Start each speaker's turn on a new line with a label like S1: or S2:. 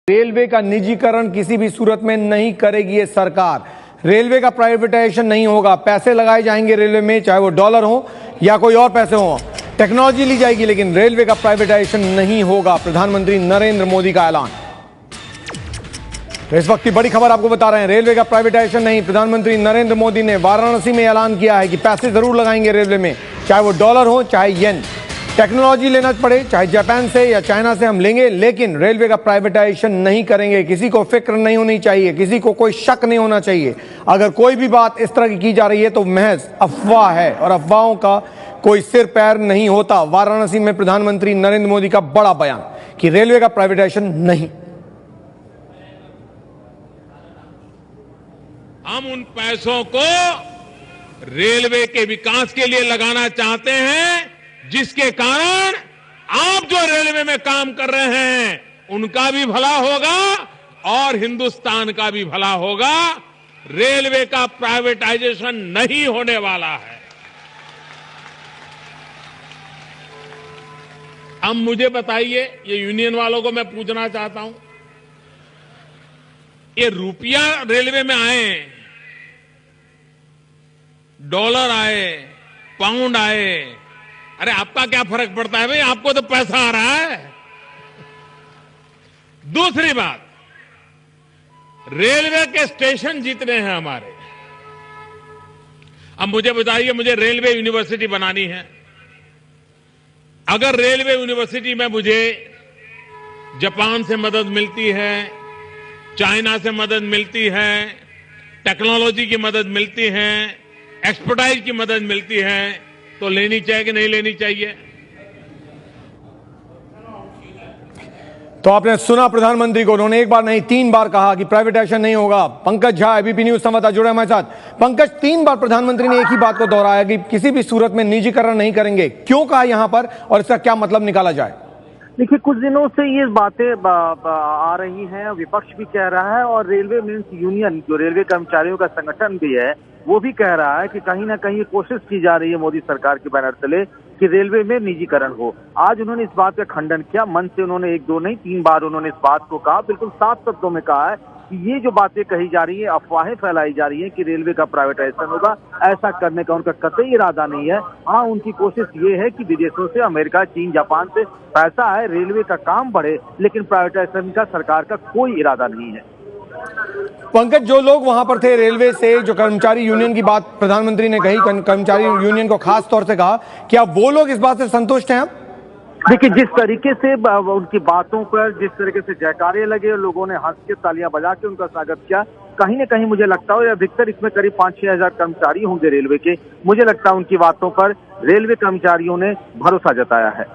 S1: Railway का निजीकरण किसी भी सूरत में नहीं करेगी ये सरकार। रेलवे का प्राइवेटाइजेशन नहीं होगा। पैसे लगाए जाएंगे रेलवे में, चाहे वो डॉलर हो या कोई और पैसे हो। टेक्नोलॉजी ली जाएगी, लेकिन रेलवे का प्राइवेटाइजेशन नहीं होगा। प्रधानमंत्री नरेंद्र मोदी का ऐलान। तो इस वक्त की बड़ी खबर आपको बता रहे हैं, रेलवे का प्राइवेटाइजेशन नहीं। प्रधानमंत्री नरेंद्र मोदी ने वाराणसी में ऐलान किया है कि पैसे जरूर लगाएंगे रेलवे में, चाहे वो डॉलर हो चाहे येन। टेक्नोलॉजी लेना पड़े, चाहे जापान से या चाइना से हम लेंगे, लेकिन रेलवे का प्राइवेटाइजेशन नहीं करेंगे। किसी को फिक्र नहीं होनी चाहिए, किसी को कोई शक नहीं होना चाहिए। अगर कोई भी बात इस तरह की जा रही है तो महज अफवाह है और अफवाहों का कोई सिर पैर नहीं होता। वाराणसी में प्रधानमंत्री नरेंद्र मोदी का बड़ा बयान कि रेलवे का प्राइवेटाइजेशन नहीं।
S2: हम उन पैसों को रेलवे के विकास के लिए लगाना चाहते हैं, जिसके कारण आप जो रेलवे में काम कर रहे हैं उनका भी भला होगा और हिंदुस्तान का भी भला होगा। रेलवे का प्राइवेटाइजेशन नहीं होने वाला है। अब मुझे बताइए, ये यूनियन वालों को मैं पूछना चाहता हूं, ये रुपया रेलवे में आए, डॉलर आए, पाउंड आए, अरे आपका क्या फर्क पड़ता है भाई? आपको तो पैसा आ रहा है। दूसरी बात, रेलवे के स्टेशन जितने हैं हमारे, अब मुझे बताइए, मुझे रेलवे यूनिवर्सिटी बनानी है। अगर रेलवे यूनिवर्सिटी में मुझे जापान से मदद मिलती है, चाइना से मदद मिलती है, टेक्नोलॉजी की मदद मिलती है, एक्सपर्टाइज की मदद मिलती है, तो लेनी चाहिए कि नहीं लेनी चाहिए?
S1: तो आपने सुना प्रधानमंत्री को, उन्होंने एक बार नहीं 3 बार कहा कि प्राइवेटाइजेशन नहीं होगा। पंकज झा, एबीपी न्यूज संवाददाता जुड़े हमारे साथ। पंकज, 3 बार प्रधानमंत्री ने एक ही बात को दोहराया कि किसी भी सूरत में निजीकरण नहीं करेंगे। क्यों कहा यहां पर और इसका क्या मतलब निकाला जाए?
S3: देखिए, कुछ दिनों से ये बातें आ रही हैं, विपक्ष भी कह रहा है और रेलवे मीन्स यूनियन, जो रेलवे कर्मचारियों का संगठन भी है, वो भी कह रहा है कि कहीं ना कहीं कोशिश की जा रही है मोदी सरकार के बैनर तले कि रेलवे में निजीकरण हो। आज उन्होंने इस बात का खंडन किया। मन से उन्होंने 1, 2 नहीं 3 बार उन्होंने इस बात को कहा, बिल्कुल साफ शब्दों में कहा है कि ये जो बातें कही जा रही है, अफवाहें फैलाई जा रही है कि रेलवे का प्राइवेटाइजेशन होगा, ऐसा करने का उनका कतई इरादा नहीं है। हाँ, उनकी कोशिश ये है कि विदेशों से, अमेरिका, चीन, जापान से पैसा है, रेलवे का काम बढ़े, लेकिन प्राइवेटाइजेशन का सरकार का कोई इरादा नहीं है।
S1: पंकज, जो लोग वहां पर थे रेलवे से, जो कर्मचारी यूनियन की बात प्रधानमंत्री ने कही, कर्मचारी यूनियन को खास तौर से कहा, क्या वो लोग इस बात से संतुष्ट हैं?
S3: देखिए, जिस तरीके से उनकी बातों पर जिस तरीके से जयकारे लगे, लोगों ने हंस के, तालियां बजा के उनका स्वागत किया, कहीं न कहीं मुझे लगता है अधिकतर इसमें करीब 5-6 हजार कर्मचारी होंगे रेलवे के। मुझे लगता है उनकी बातों पर रेलवे कर्मचारियों ने भरोसा जताया है।